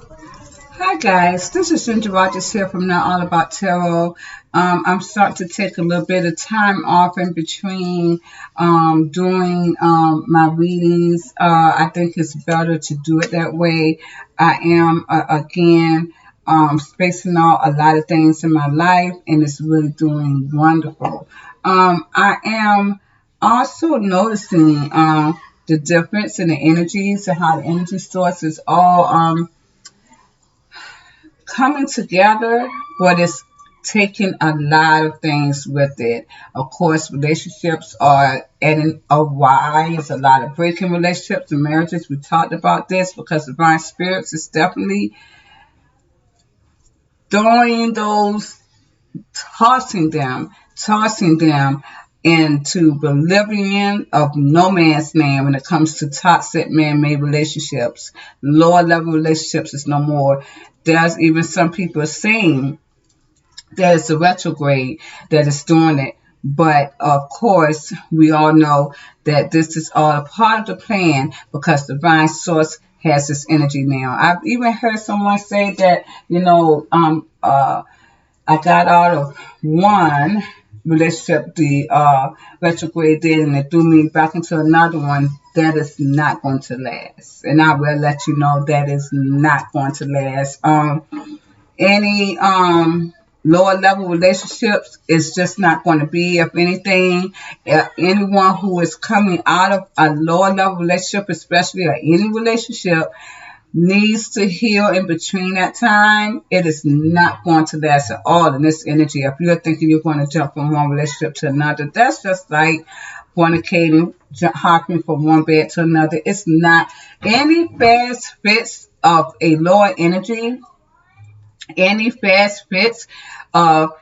Hi guys, this is Ginger Rogers here from Not All About Tarot. I'm starting to take a little bit of time off in between doing my readings. I think it's better to do it that way. I am again spacing out a lot of things in my life, and it's really doing wonderful. I am also noticing the difference in the energies and how the energy sources all coming together, but it's taking a lot of things with it. Of course, relationships are adding a rise, a lot of breaking relationships and marriages. We talked about this because divine spirits is definitely throwing those, tossing them into oblivion of no man's land when it comes to toxic man-made relationships. Lower level relationships is no more. There's even some people saying that it's a retrograde that is doing it. But of course, we all know that this is all a part of the plan because the divine source has this energy now. I've even heard someone say that, I got out of one relationship, the retrograde did, and it threw me back into another one. That is not going to last. And I will let you know that is not going to last. Any lower level relationships is just not going to be. If anything, anyone who is coming out of a lower level relationship, especially or any relationship, needs to heal in between that time. It is not going to last at all in this energy. If you're thinking you're going to jump from one relationship to another, that's just like fornicating, hopping from one bed to another. It's not any fast fits of a lower energy, any fast fits of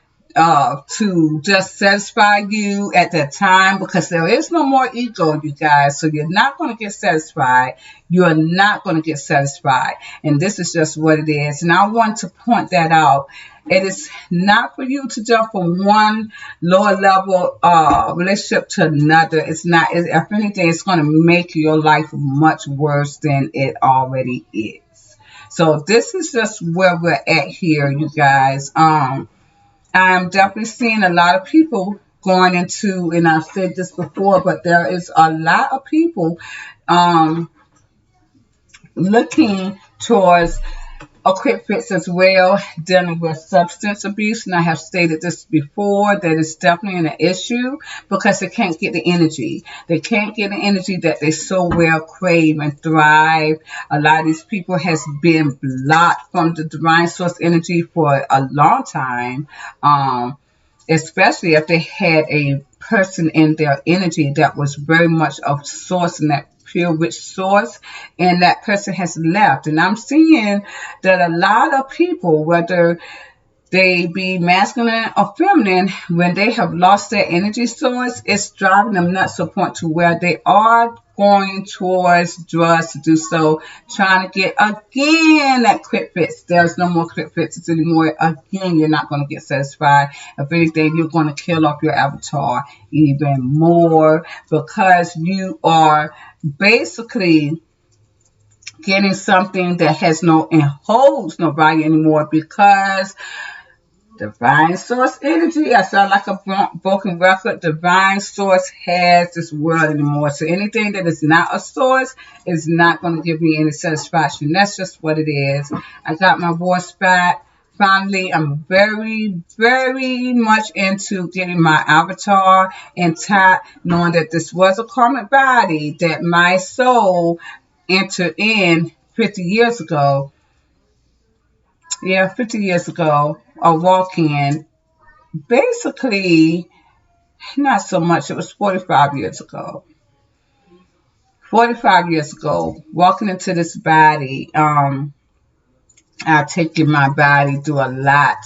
to just satisfy you at that time, because there is no more ego, you guys. So you're not going to get satisfied. You are not going to get satisfied. And this is just what it is. And I want to point that out. It is not for you to jump from one lower level relationship to another. It's not. If anything, it's going to make your life much worse than it already is. So this is just where we're at here, you guys. I'm definitely seeing a lot of people going into, and I've said this before, but there is a lot of people um, looking towards a quick fix as well, dealing with substance abuse. And I have stated this before, that it's definitely an issue because they can't get the energy. They can't get the energy that they so well crave and thrive. A lot of these people has been blocked from the divine source energy for a long time. Especially if they had a person in their energy that was very much of source, and that pure rich source, and that person has left. And I'm seeing that a lot of people, whether they be masculine or feminine, when they have lost their energy source, it's driving them nuts to a point to where they are going towards drugs to do so, trying to get again that quick fix. There's no more quick fixes anymore. Again, you're not going to get satisfied. If anything, you're going to kill off your avatar even more, because you are basically getting something that has no and holds no value anymore, because divine source energy, I sound like a broken record. Divine source has this world anymore. So anything that is not a source is not going to give me any satisfaction. That's just what it is. I got my voice back. Finally, I'm very, very much into getting my avatar intact, knowing that this was a karmic body that my soul entered in 50 years ago. Yeah, 50 years ago, a walk-in. Basically, not so much. It was 45 years ago. 45 years ago, walking into this body, I've taken my body through a lot,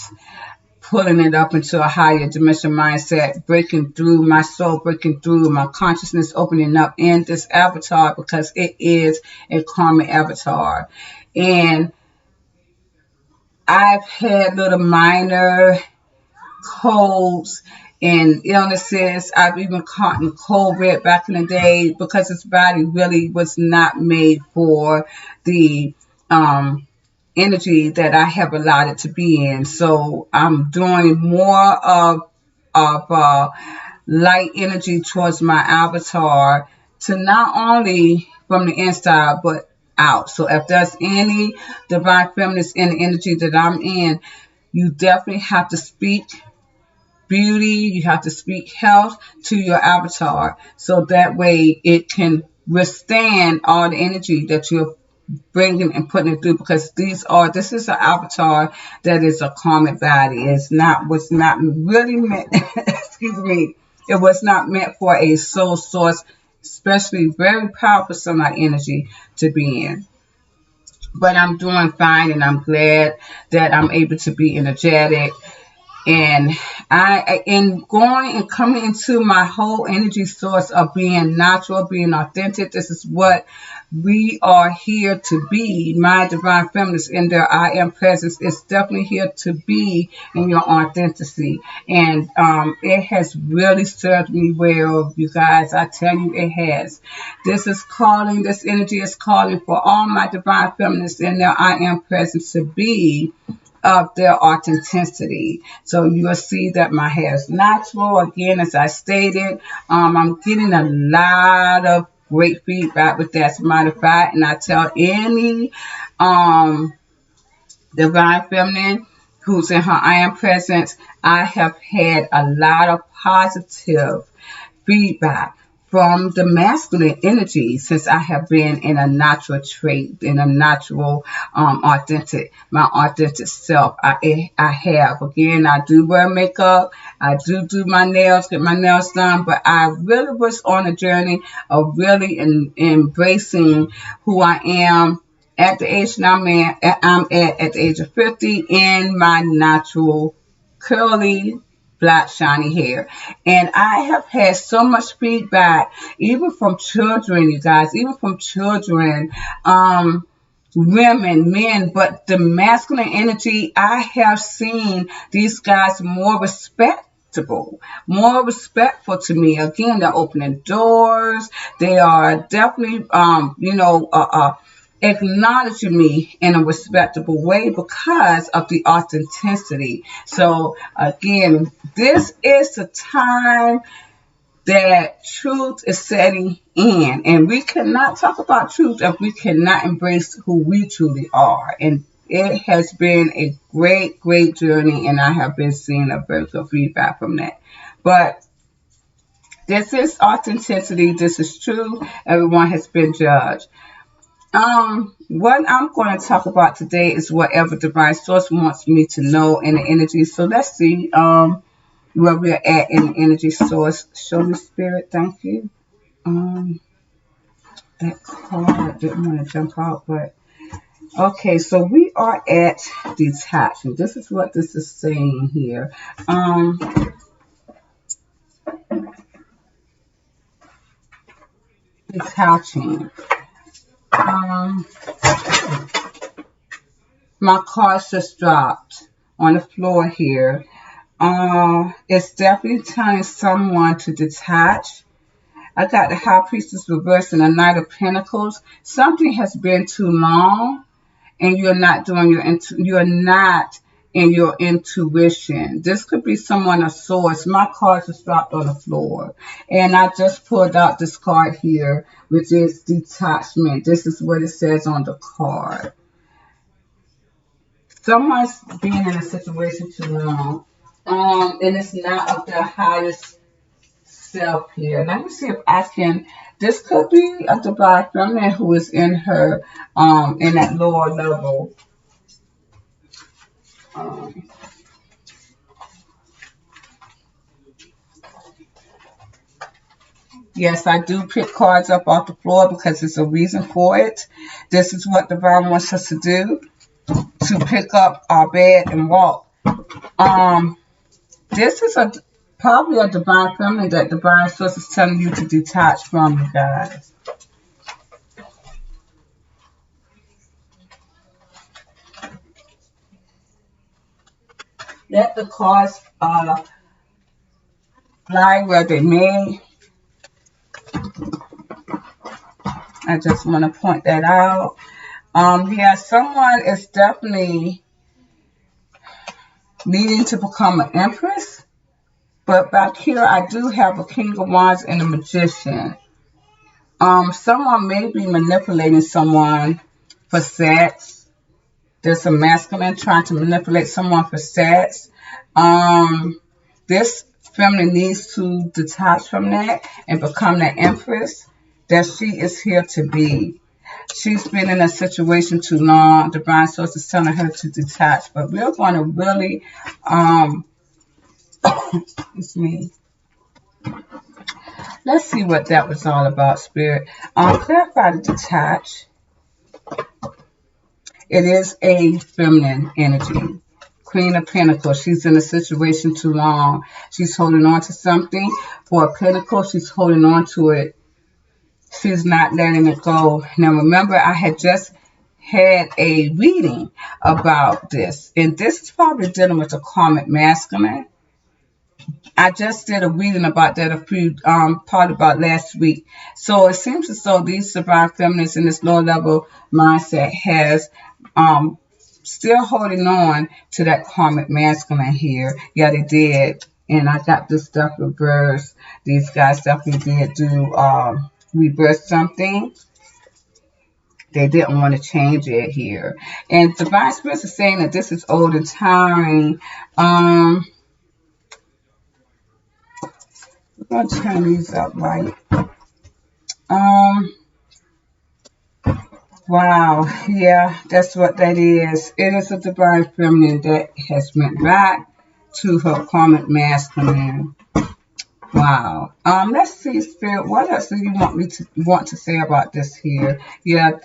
pulling it up into a higher dimension mindset, breaking through my soul, breaking through my consciousness, opening up in this avatar, because it is a karmic avatar. And I've had little minor colds and illnesses. I've even caught in COVID back in the day, because this body really was not made for the energy that I have allowed it to be in. So I'm doing more of light energy towards my avatar to not only from the inside but out. So if there's any divine feminines in the energy that I'm in, you definitely have to speak beauty, you have to speak health to your avatar so that way it can withstand all the energy that you're bringing and putting it through, because this is an avatar that is a karmic body. It's not was not really meant excuse me, it was not meant for a soul source, especially very powerful sunlight energy to be in. But I'm doing fine, and I'm glad that I'm able to be energetic. And in going and coming into my whole energy source of being natural, being authentic, this is what we are here to be. My divine feminines in their I am presence is definitely here to be in your authenticity. And it has really served me well, you guys. I tell you, it has. This energy is calling for all my divine feminines in their I am presence to be of their authenticity. So you'll see that my hair is natural. Again, as I stated, I'm getting a lot of great feedback with that. As a matter of fact, and I tell any divine feminine who's in her I am presence, I have had a lot of positive feedback from the masculine energy since I have been in a natural trait, in a natural, my authentic self. I have. Again, I do wear makeup. I do my nails, get my nails done, but I really was on a journey of really embracing who I am at the age that I'm at the age of 50 in my natural curly black shiny hair. And I have had so much feedback, even from children, you guys, even from children, women, men, but the masculine energy, I have seen these guys more more respectful to me. Again, they're opening doors. They are definitely, acknowledging me in a respectable way because of the authenticity. So again, this is the time that truth is setting in, and we cannot talk about truth if we cannot embrace who we truly are. And it has been a great journey, and I have been seeing a very good feedback from that. But this is authenticity. This is true. Everyone has been judged. What I'm going to talk about today is whatever divine source wants me to know in the energy. So let's see where we're at in the energy source. Show me, spirit. Thank you. That card didn't want to jump out, but okay. So we are at detachment. This is what this is saying here. Detaching. My cards just dropped on the floor here. It's definitely telling someone to detach. I got the High Priestess reversed and the Knight of Pentacles. Something has been too long, and you're not doing you're not in your intuition. This could be someone of source. My cards just dropped on the floor, and I just pulled out this card here, which is detachment. This is what it says on the card. Someone's being in a situation too long, and it's not of their highest self here. Let me see if I can. This could be a divine feminine who is in her, in that lower level. Yes, I do pick cards up off the floor because there's a reason for it. This is what divine wants us to do, to pick up our bed and walk. This is probably a divine feminine that divine source is telling you to detach from, you guys. Let the cards fly where they may. I just want to point that out. Yeah, someone is definitely needing to become an empress. But back here, I do have a King of Wands and a Magician. Someone may be manipulating someone for sex. There's a masculine trying to manipulate someone for sex. This feminine needs to detach from that and become that empress that she is here to be. She's been in a situation too long. Divine Source is telling her to detach. But we're going to really, excuse me. Let's see what that was all about, Spirit. Clarify the detach. It is a feminine energy. Queen of Pentacles. She's in a situation too long. She's holding on to something. For a Pentacle, she's holding on to it. She's not letting it go. Now, remember, I had just had a reading about this. And this is probably dealing with a karmic masculine. I just did a reading about that a few part about last week. So it seems as though these divine feminists in this low level mindset has still holding on to that karmic masculine here. Yeah, they did. And I got this stuff reversed. These guys definitely did do reverse something. They didn't want to change it here. And Divine Spirits is saying that this is old and tiring. I'm going to turn these up right. Wow. Yeah, that's what that is. It is a divine feminine that has went back to her karmic masculine. Wow. Let's see, Spirit. What else do you want to say about this here? Yeah.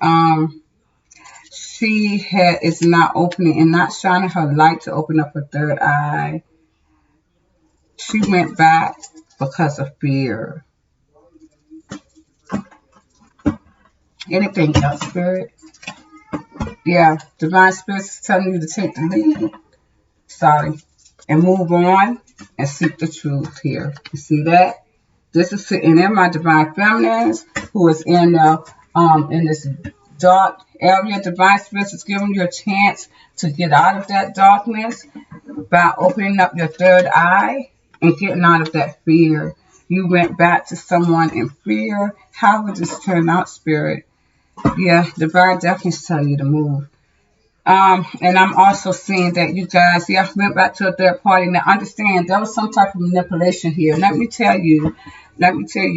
She is not opening and not shining her light to open up her third eye. She went back because of fear. Anything else, Spirit? Yeah, Divine Spirit is telling you to take the lead. Sorry. And move on and seek the truth here. You see that? This is sitting in my divine feminines who is in this dark area. Divine Spirit is giving you a chance to get out of that darkness by opening up your third eye and getting out of that fear. You went back to someone in fear. How would this turn out, Spirit? Yeah, Divine definitely tell you to move. And I'm also seeing that you guys, went back to a third party. Now, understand, there was some type of manipulation here. Let me tell you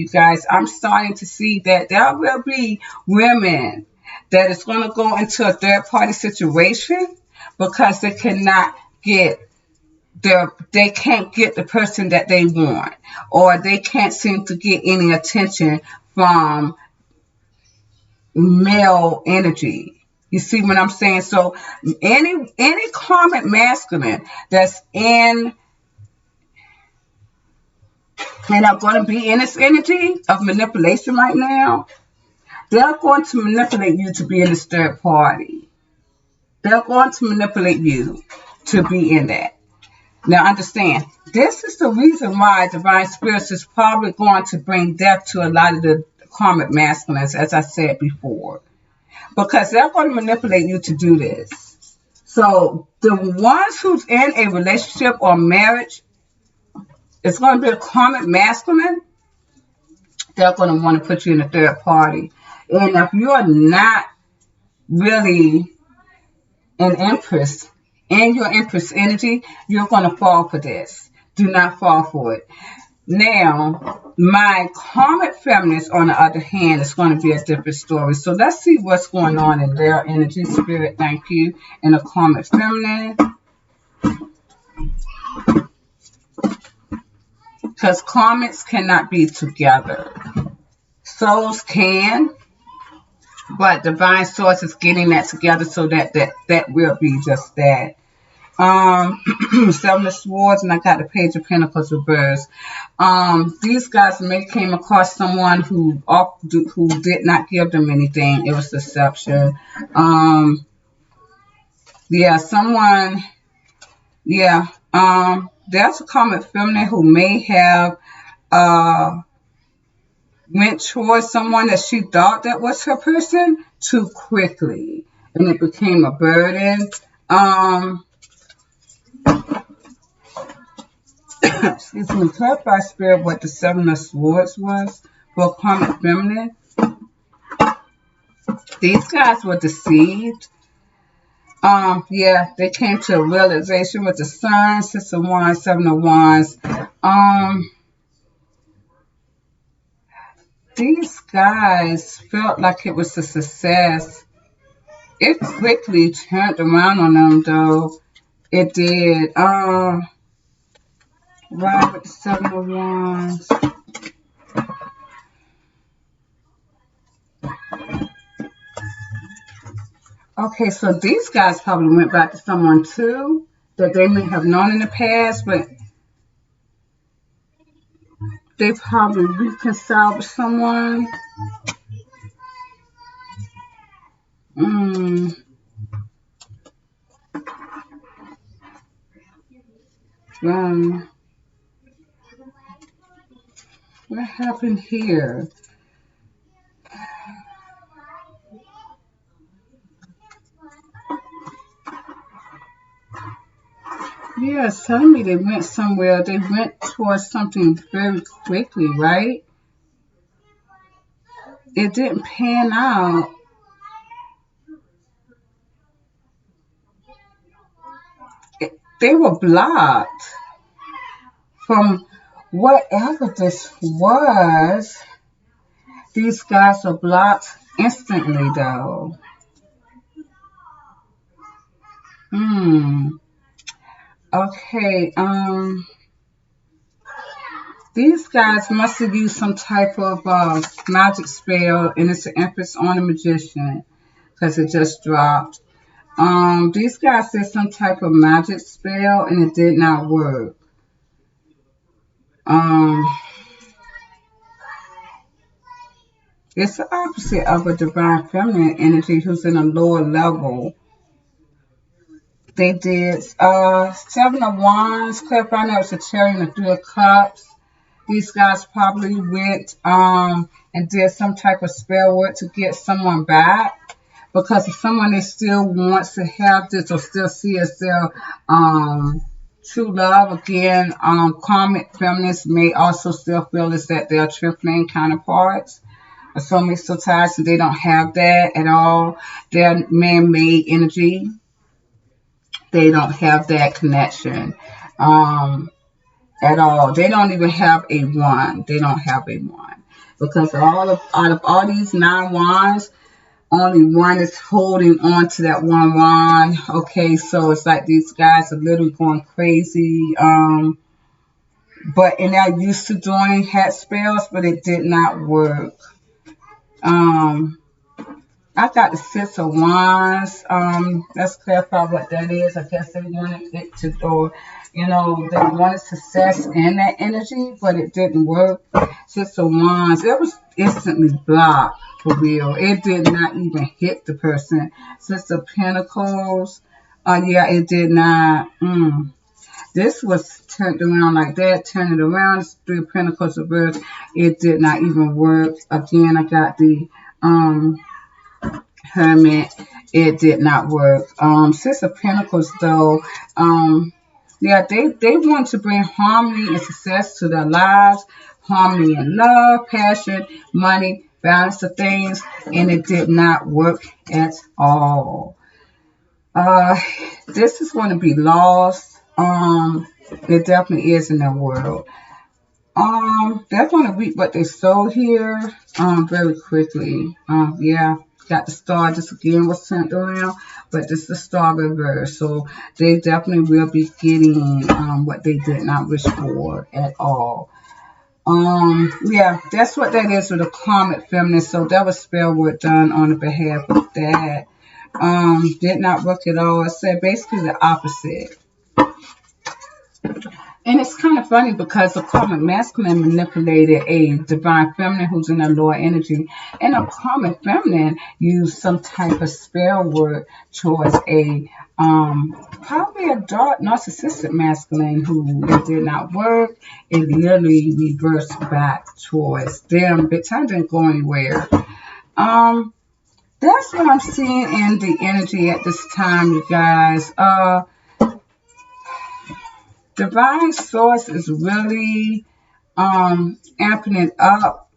guys, I'm starting to see that there will be women that is going to go into a third party situation because they cannot get they can't get the person that they want, or they can't seem to get any attention from male energy. You see what I'm saying? So any karmic masculine that's in and are going to be in this energy of manipulation right now, they're going to manipulate you to be in this third party. They're going to manipulate you to be in that. Now understand, this is the reason why Divine Spirits is probably going to bring death to a lot of the karmic masculines, as I said before. Because they're going to manipulate you to do this. So the ones who's in a relationship or marriage, it's going to be a karmic masculine. They're going to want to put you in a third party. And if you're not really an empress, in your empress energy, you're going to fall for this. Do not fall for it. Now, my karmic feminist, on the other hand, is going to be a different story. So let's see what's going on in their energy. Spirit, thank you. And a karmic feminine. Because karmics cannot be together. Souls can. But Divine Source is getting that together so that will be just that. Seven of Swords, and I got the Page of Pentacles reversed. These guys may came across someone who did not give them anything. It was deception. Someone. There's a karmic feminine who may have went towards someone that she thought that was her person too quickly. and it became a burden. Excuse me, clarify spirit what the Seven of Swords was for karmic feminine. These guys were deceived. Yeah, they came to a realization with the Sun, Six of Wands, Seven of Wands. These guys felt like it was a success. It quickly turned around on them, though. It did. Right with the Seven of Wands. Okay, so these guys probably went back to someone too that they may have known in the past, but they probably reconciled with someone. What happened here? Yeah, it's telling me they went somewhere. They went towards something very quickly, right? It didn't pan out. They were blocked from whatever this was. These guys were blocked instantly, though. Okay, these guys must have used some type of magic spell, and it's an Empress on a Magician, because it just dropped. These guys did some type of magic spell, and it did not work. It's the opposite of a divine feminine energy who's in a lower level. They did Seven of Wands, clarifying that was a Chariot and the Three of Cups. These guys probably went and did some type of spell work to get someone back. Because if someone that still wants to have this or still see as their true love, again, karmic feminists may also still feel as that they're twin flame counterparts. Or soulmate still ties, so they don't have that at all. They're man-made energy. They don't have that connection at all. They don't even have a one. They don't have a one. Because out of all these 9 wands, only one is holding on to that one wand. Okay, so it's like these guys are literally going crazy. And they're used to doing hat spells, but it did not work. I got the Six of Wands. Let's clarify what that is. I guess they wanted it to, or they wanted success in that energy, but it didn't work. Six of Wands, it was instantly blocked, for real. It did not even hit the person. Six of Pentacles, yeah, it did not. This was turned around like that, turn it around. Three of Pentacles reversed. It did not even work. Again, I got the Hermit. It did not work. Six of Pentacles, though, yeah, they want to bring harmony and success to their lives. Harmony and love, passion, money, balance of things, and it did not work at all. This is going to be lost. It definitely is in their world. They're going to reap what they sow here, very quickly. Yeah, got the star. This again was sent around, but this is the star reverse. So they definitely will be getting what they did not wish for at all. Yeah, that's what that is with a karmic feminist. So that was spell work done on the behalf of that. Did not work at all. I said basically the opposite. And it's kind of funny because the karmic masculine manipulated a divine feminine who's in a lower energy, and a karmic feminine used some type of spell work towards a probably a dark narcissistic masculine who it did not work. It literally reversed back towards them. But time didn't go anywhere. That's what I'm seeing in the energy at this time, you guys. Divine source is really amping it up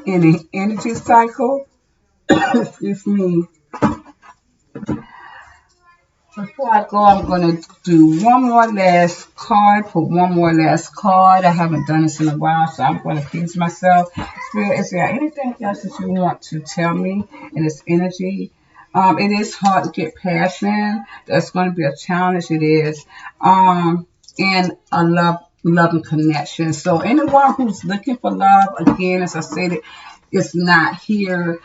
in the energy cycle. Excuse me. Before I go, I'm going to do one more last card. Put one more last card. I haven't done this in a while, so I'm going to please myself. Spirit, is there anything else that you want to tell me in this energy? It is hard to get passion. That's going to be a challenge. It is. And a loving connection. So anyone who's looking for love, again, as I stated, it's not here.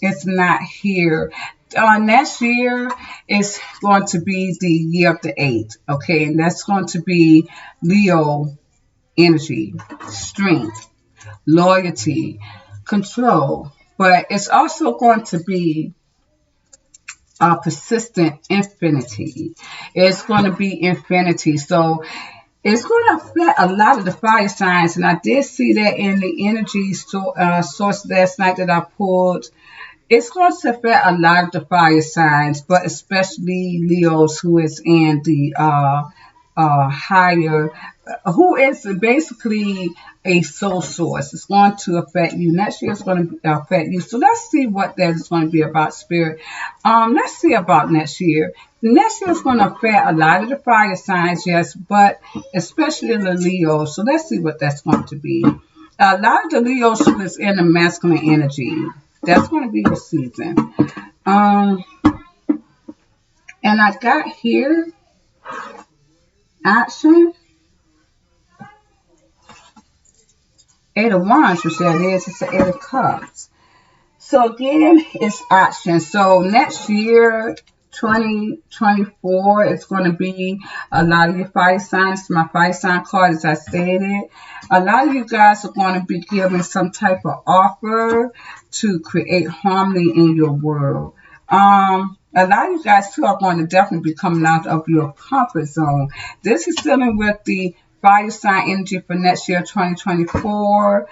It's not here. Next year is going to be the year of the 8. Okay, and that's going to be Leo energy, strength, loyalty, control. But it's also going to be persistent infinity. It's going to be infinity. So it's going to affect a lot of the fire signs. And I did see that in the energy source last night that I pulled. It's going to affect a lot of the fire signs, but especially Leos who is in the higher, who is basically a soul source. It's going to affect you. Next year is going to affect you. So let's see what that is going to be about, Spirit. Let's see about next year. Next year is going to affect a lot of the fire signs, yes, but especially the Leos. So let's see what that's going to be. A lot of the Leos who is in the masculine energy. That's going to be your season. And I got here action. 8 of Wands, which that is. It's the 8 of Cups. So again, it's action. So next year, 2024, it's going to be a lot of your fire signs. My fire sign card, as I stated. A lot of you guys are going to be given some type of offer to create harmony in your world. A lot of you guys too are going to definitely be coming out of your comfort zone. This is dealing with the fire sign energy for next year, 2024.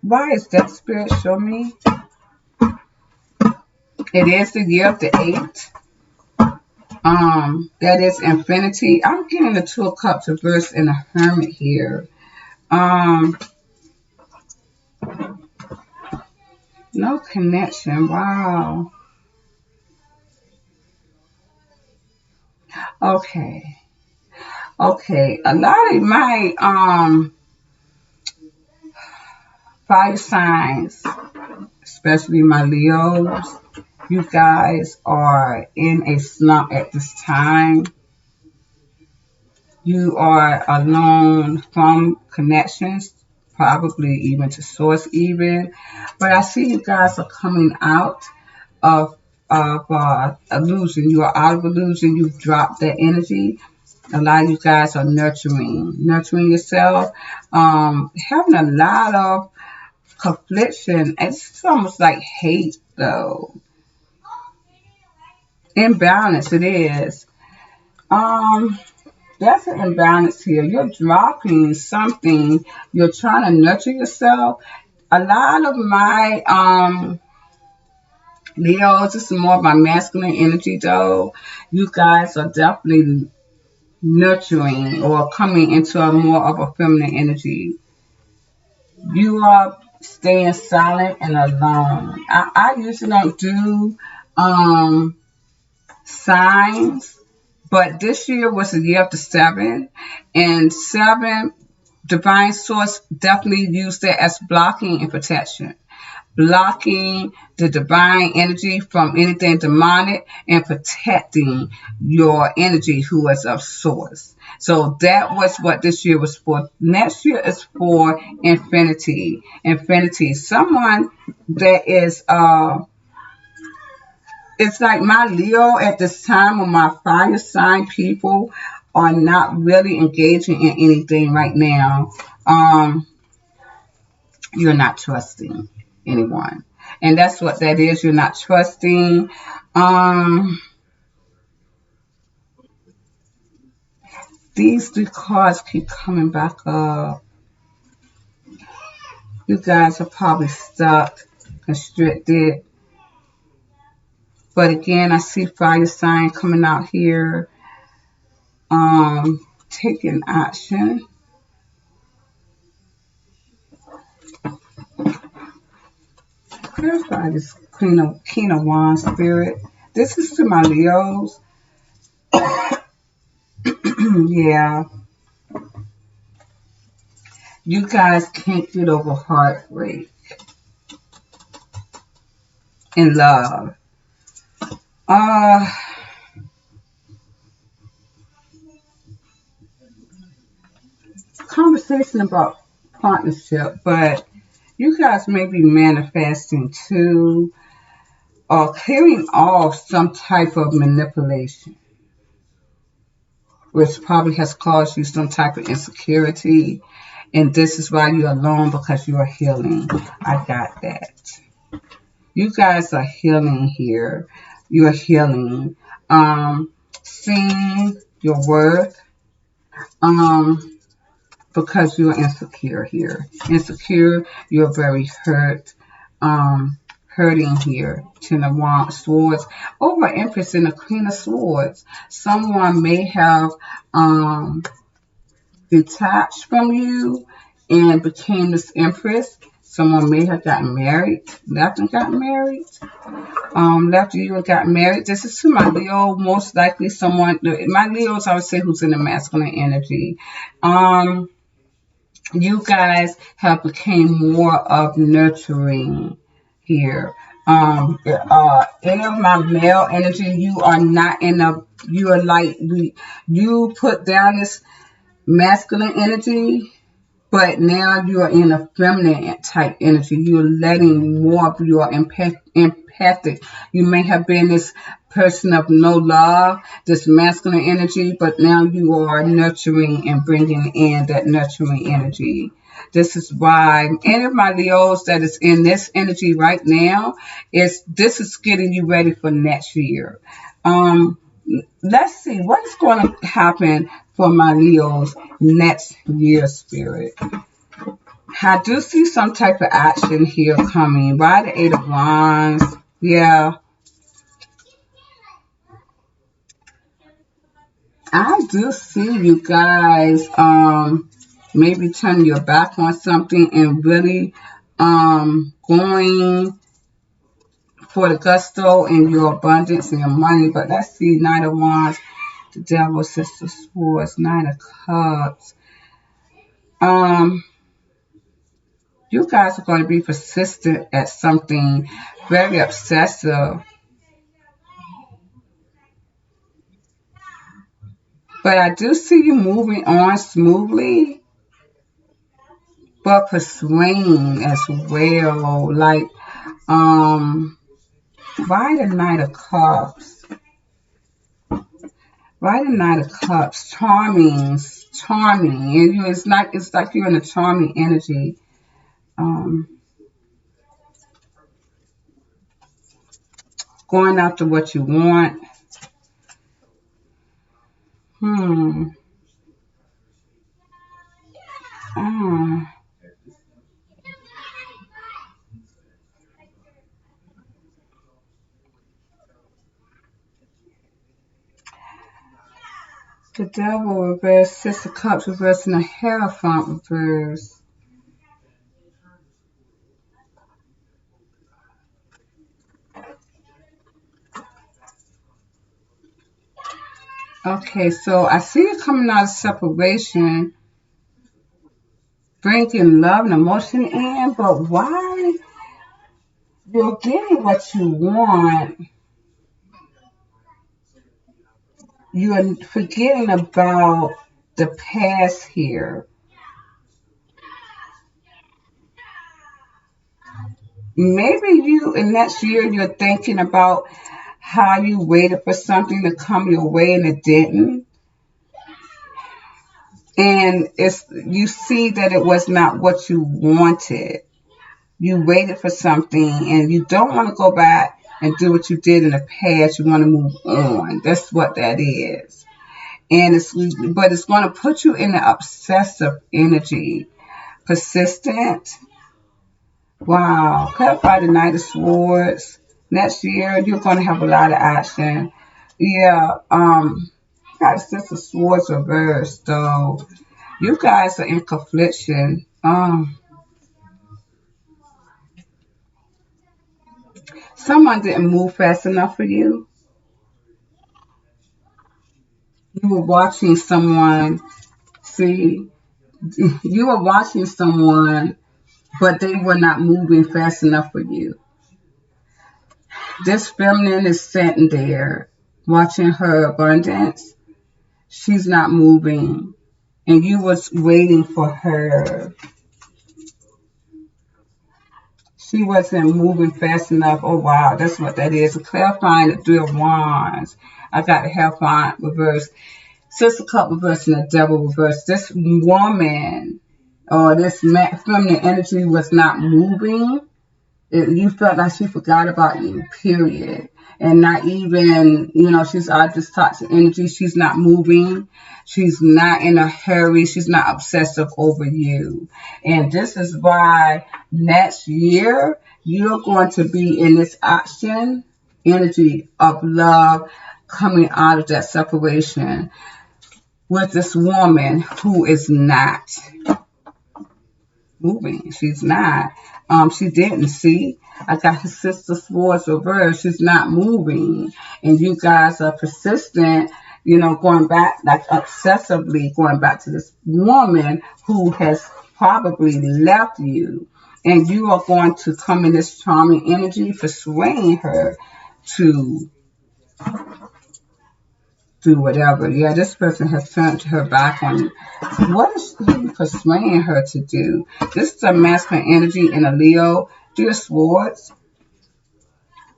Why is that, Spirit? Show me. It is the year of the 8. That is infinity. I'm getting the 2 of Cups reversed in a Hermit here. No connection. Wow. Okay. Okay. A lot of my fire signs, especially my Leos, you guys are in a slump at this time. You are alone from connections, probably even to source even. But I see you guys are coming out of illusion. You are out of illusion. You've dropped that energy. A lot of you guys are nurturing yourself, having a lot of confliction. It's almost like hate, though. Imbalance, it is. That's an imbalance here. You're dropping something. You're trying to nurture yourself. A lot of my Leos, this is more of my masculine energy, though. You guys are definitely nurturing or coming into a more of a feminine energy. You are staying silent and alone. I usually don't do signs, but this year was the year of the 7, and 7, divine source definitely used it as blocking and protection. Blocking the divine energy from anything demonic and protecting your energy who is of source. So that was what this year was for. Next year is for infinity. Infinity. Someone that is it's like my Leo at this time, or my fire sign people are not really engaging in anything right now. You're not trusting anyone. And that's what that is. You're not trusting. These 3 cards keep coming back up. You guys are probably stuck, constricted. But again, I see fire sign coming out here, taking action. Clarify this King of Wands spirit. This is to my Leos. Yeah. You guys can't get over heartbreak in love. Conversation about partnership, but you guys may be manifesting too, or clearing off some type of manipulation, which probably has caused you some type of insecurity. And this is why you're alone, because you are healing. I got that. You guys are healing here. You are healing. Seeing your worth. Because you're insecure here. Insecure, you're very hurt. Hurting here. Ten of Wands, Swords. Over Empress and the Queen of Swords. Someone may have detached from you and became this Empress. Someone may have gotten married, left and got married. Left you and got married. This is to my Leo, most likely someone, my Leos, I would say, who's in the masculine energy. You guys have became more of nurturing here. Any of my male energy, you are not in a, you are like, you put down this masculine energy, but now you are in a feminine type energy. You're letting more of your empathic. You may have been this person of no love, this masculine energy, but now you are nurturing and bringing in that nurturing energy. This is why any of my Leos that is in this energy right now, this is getting you ready for next year. Let's see what is going to happen for my Leos next year, spirit. I do see some type of action here coming by the Eight of Wands. Yeah. I do see you guys maybe turning your back on something and really going for the gusto and your abundance and your money. But let's see, Knight of Wands, the Devil, Sister Swords, Knight of Cups. You guys are going to be persistent at something, very obsessive. But I do see you moving on smoothly, but persuading as well. Like, why the Knight of Cups? Why the Knight of Cups? Charming. And it's like you're in a charming energy. Going after what you want. The Devil reverse, Six of Cups reverse, and the Hierophant reverse. Okay, so I see you coming out of separation, bringing love and emotion in, but why you're getting what you want, you're forgetting about the past here. Maybe you, in next year, you're thinking about how you waited for something to come your way and it didn't. And you see that it was not what you wanted. You waited for something and you don't want to go back and do what you did in the past. You want to move on. That's what that is. But it's going to put you in an obsessive energy. Persistent. Wow. Clarify the Knight of Swords. Next year, you're going to have a lot of action. Yeah. Got Six of Swords reversed, though. You guys are in confliction. Someone didn't move fast enough for you. You were watching someone. See, you were watching someone, but they were not moving fast enough for you. This feminine is sitting there watching her abundance. She's not moving, and you was waiting for her. She wasn't moving fast enough. Oh wow, that's what that is. A clarifying the Three of Wands. I got the Hierophant reverse. Sister Cup reverse and the Devil reverse. This woman or this feminine energy was not moving. You felt like she forgot about you, period. And not even, she's out this toxic energy. She's not moving. She's not in a hurry. She's not obsessive over you. And this is why next year you're going to be in this action energy of love coming out of that separation with this woman who is not moving. She's not. She didn't see. I got her sister swords reversed. She's not moving. And you guys are persistent, going back, like obsessively going back to this woman who has probably left you. And you are going to come in this charming energy, persuading her to do whatever. Yeah, this person has turned her back on you. What is he persuading her to do? This is a masculine energy in a Leo. Three of Swords.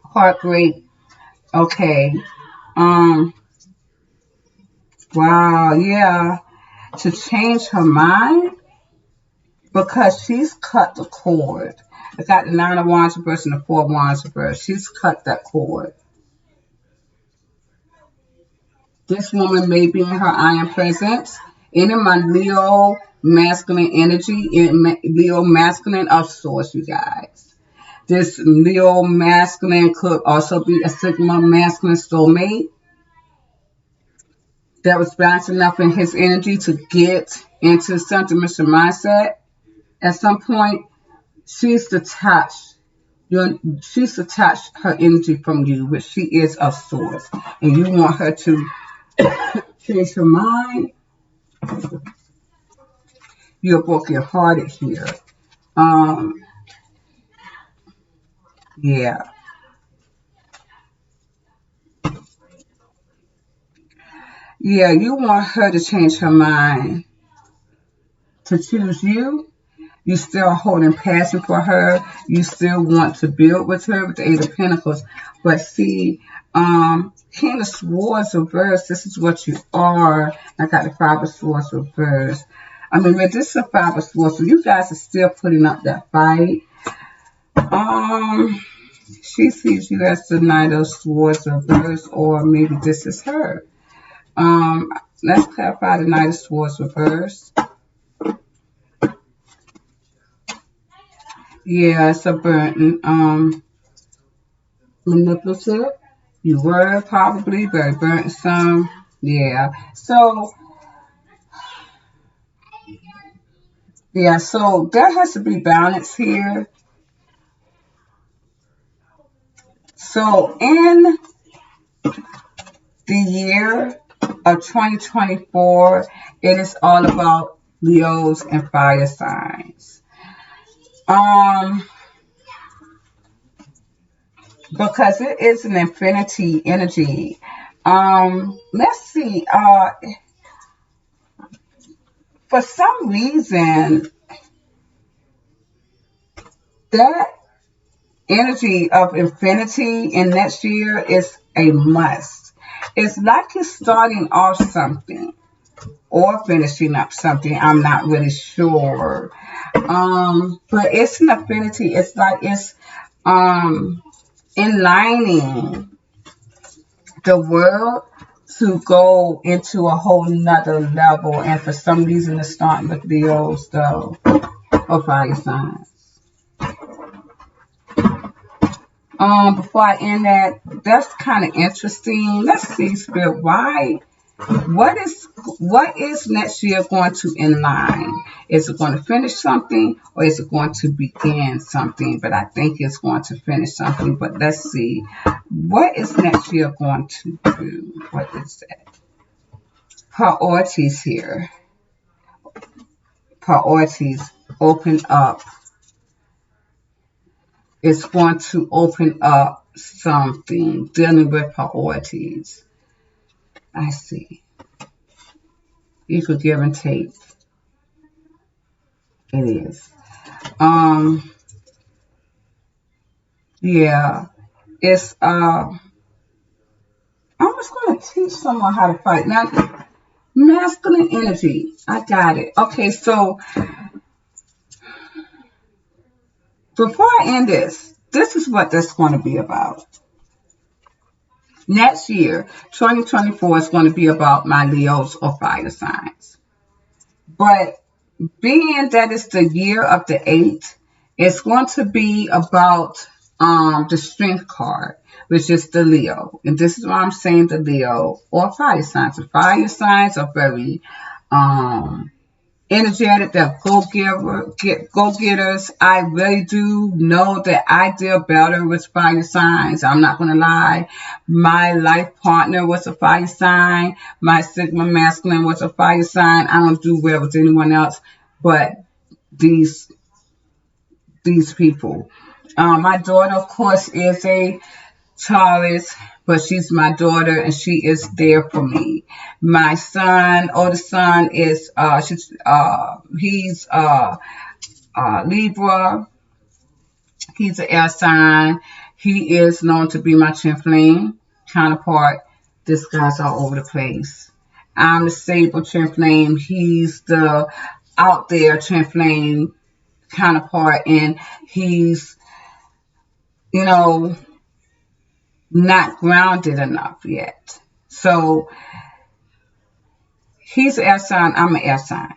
Heartbreak. Okay. Wow, yeah. To change her mind because she's cut the cord. I got the Nine of Wands reverse and the Four of Wands reverse. She's cut that cord. This woman may be in her iron presence. In my Leo masculine energy, Leo masculine of Swords, you guys. This Leo masculine could also be a Sigma masculine soulmate that was balancing enough in his energy to get into sentiments and mindset. At some point, she's detached. She's detached her energy from you, which she is of Swords, and you want her to change her mind. You're broken-hearted here. Yeah. Yeah, you want her to change her mind to choose you. You still holding passion for her. You still want to build with her with the Eight of Pentacles. But see, King of Swords reversed. This is what you are. I got the Five of Swords reversed. I mean, this is a Five of Swords, so you guys are still putting up that fight. She sees you as the Knight of Swords reversed, or maybe this is her. Let's clarify the Knight of Swords reversed. Yeah, it's a burden. Manipulative. You were probably very burdensome. Yeah. So, yeah, so there has to be balance here. So, in the year of 2024, it is all about Leos and fire signs. Because it is an infinity energy. Let's see. For some reason, that energy of infinity in next year is a must. It's like you're starting off something or finishing up something. I'm not really sure. But it's an affinity. It's like it's enligning the world to go into a whole nother level. And for some reason, it's starting with Leos, though, or fire signs. Before I end that, that's kind of interesting. Let's see, Spirit, why? What is next year going to align? Is it going to finish something or is it going to begin something? But I think it's going to finish something. But let's see. What is next year going to do? What is that? Priorities here. Priorities open up. It's going to open up something dealing with priorities. I see. You could give and take. It is. Yeah. It's I'm just gonna teach someone how to fight. Now masculine energy. I got it. Okay, so before I end this is what that's gonna be about. Next year, 2024 is going to be about my Leos or fire signs. But being that it's the year of the 8, it's going to be about the strength card, which is the Leo. And this is why I'm saying the Leo or fire signs. The fire signs are very energetic, they're go-getters. I really do know that I deal better with fire signs. I'm not going to lie. My life partner was a fire sign. My Sigma masculine was a fire sign. I don't do well with anyone else but these people. My daughter, of course, is a Taurus, but she's my daughter and she is there for me. My son, oldest son, is he's Libra. He's an air sign. He is known to be my twin flame counterpart. This guy's all over the place. I'm the stable twin flame. He's the out there twin flame counterpart, and he's, you know, not grounded enough yet. So he's an air sign, I'm an air sign.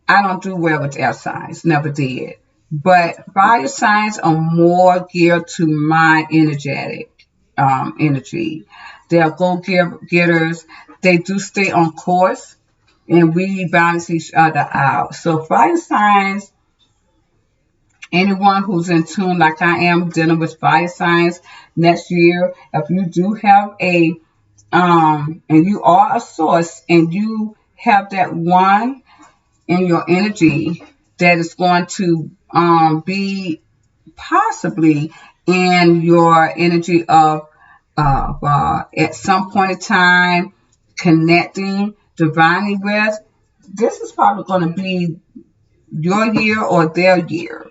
I don't do well with air signs, never did. But fire signs are more geared to my energetic energy. They are go-getters. They do stay on course, and we balance each other out. So fire signs, anyone who's in tune like I am dealing with fire signs next year, if you do have a and you are a source and you have that one in your energy that is going to be possibly in your energy of at some point in time connecting divinely with, this is probably going to be your year or their year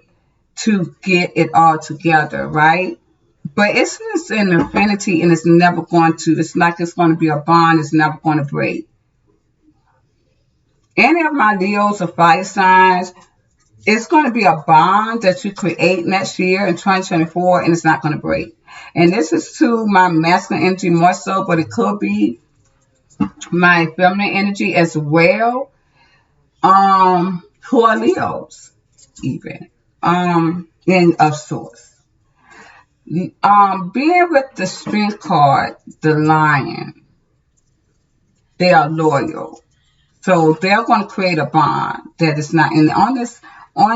to get it all together, right? But it's just an infinity and it's never going to, it's like it's going to be a bond, it's never going to break. Any of my Leos or fire signs, it's going to be a bond that you create next year in 2024 and it's not going to break. And this is to my masculine energy more so, but it could be my feminine energy as well, who are Leos even, in of sorts. Being with the strength card, the lion, they are loyal. So they're going to create a bond that is not in on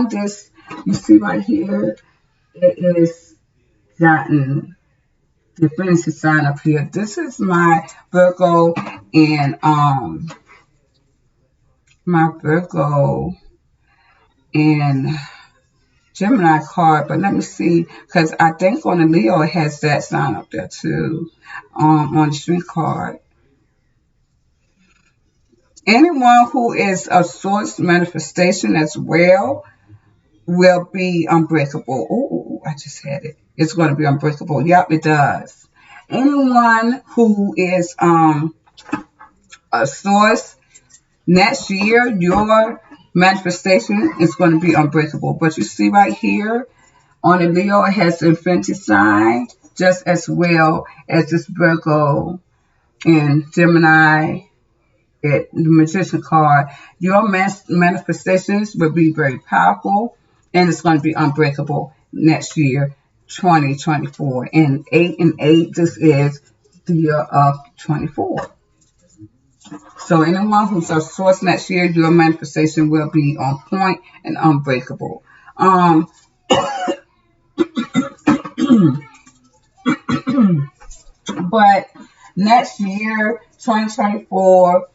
this, you see right here, it is gotten the fantasy sign up here. This is my Virgo and Gemini card, but let me see, because I think on the Leo it has that sign up there too, on the strength card. Anyone who is a source manifestation as well will be unbreakable. Oh, I just had it. It's going to be unbreakable. Yep, it does. Anyone who is a source next year, your manifestation is going to be unbreakable. But you see right here on the Leo, it has the infinity sign just as well as this Virgo and Gemini. The magician card. Your manifestations will be very powerful and it's going to be unbreakable next year 2024. And 8 and 8, this is the year of 24. So anyone who's a source next year, your manifestation will be on point and unbreakable. But next year, 2024,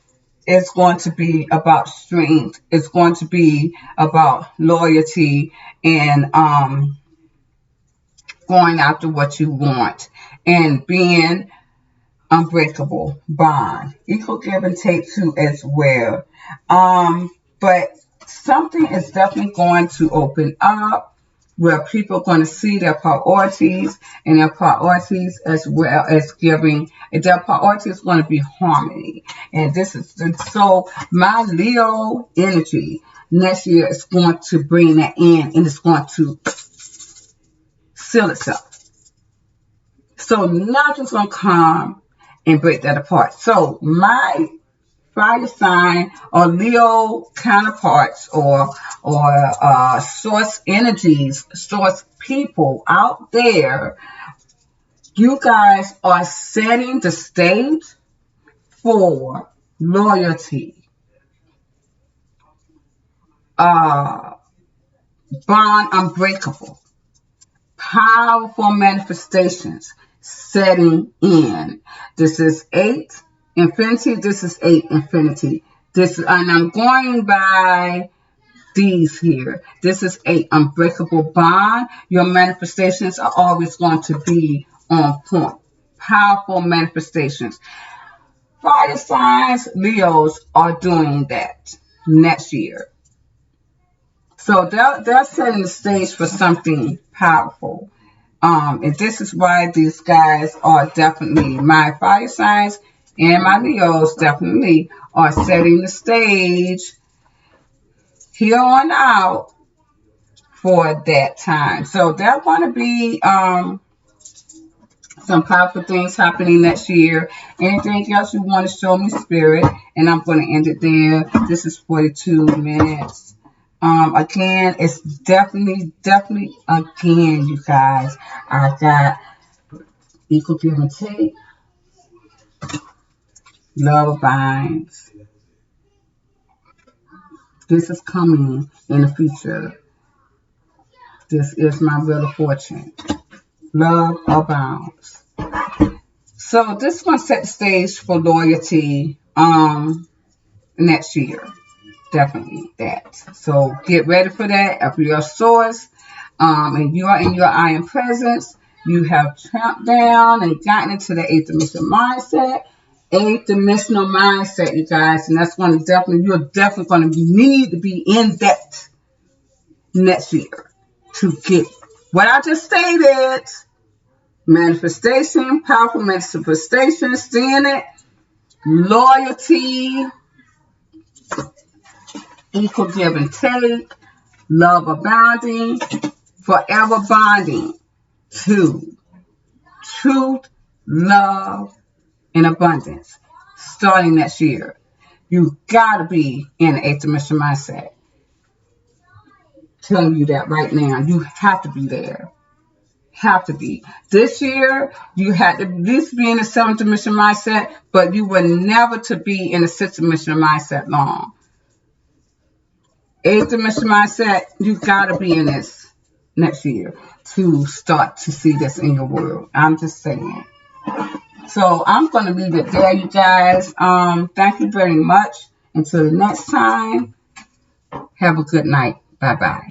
is going to be about strength. It's going to be about loyalty and going after what you want and being unbreakable bond. Equal give and take too as well. But something is definitely going to open up where people are going to see their priorities and their priorities as well as giving. And their priority is going to be harmony. And this is so my Leo energy next year is going to bring that in and it's going to seal itself. So nothing's going to come and break that apart. So my fire sign or Leo counterparts or source energies, source people out there, you guys are setting the stage for loyalty, bond unbreakable, powerful manifestations setting in. This is 8 infinity. This is 8 infinity. And I'm going by these here. This is 8 unbreakable bond. Your manifestations are always going to be on point. Powerful manifestations. Fire signs, Leos are doing that next year. So they're setting the stage for something powerful. And this is why these guys are definitely, my fire signs and my Leos definitely are setting the stage here on out for that time. So there are going to be some powerful things happening next year. Anything else you want to show me, Spirit? And I'm going to end it there. This is 42 minutes. Again, it's definitely, again, you guys, I got equal give and take, love abides. This is coming in the future. This is my wheel of fortune. Love abounds. So this is going to set the stage for loyalty next year. Definitely that. So get ready for that. If you're a source and you are in your I am presence, you have tramped down and gotten into the 8th dimensional mindset. 8th dimensional mindset, you guys. And that's going to you're definitely going to need to be in that next year to get what I just stated. Manifestation, powerful manifestation, seeing it, loyalty, equal give and take, love abounding, forever bonding to truth, love, and abundance. Starting next year, you gotta be in the 8th dimension mindset. Telling you that right now, you have to be there. Have to be. This year, you had to at least be in the 7th dimension mindset, but you were never to be in the 6th dimension mindset long. 8th dimension mindset, you gotta be in this next year to start to see this in your world. I'm just saying. So I'm going to leave it there, you guys. Thank you very much. Until the next time, have a good night. Bye-bye.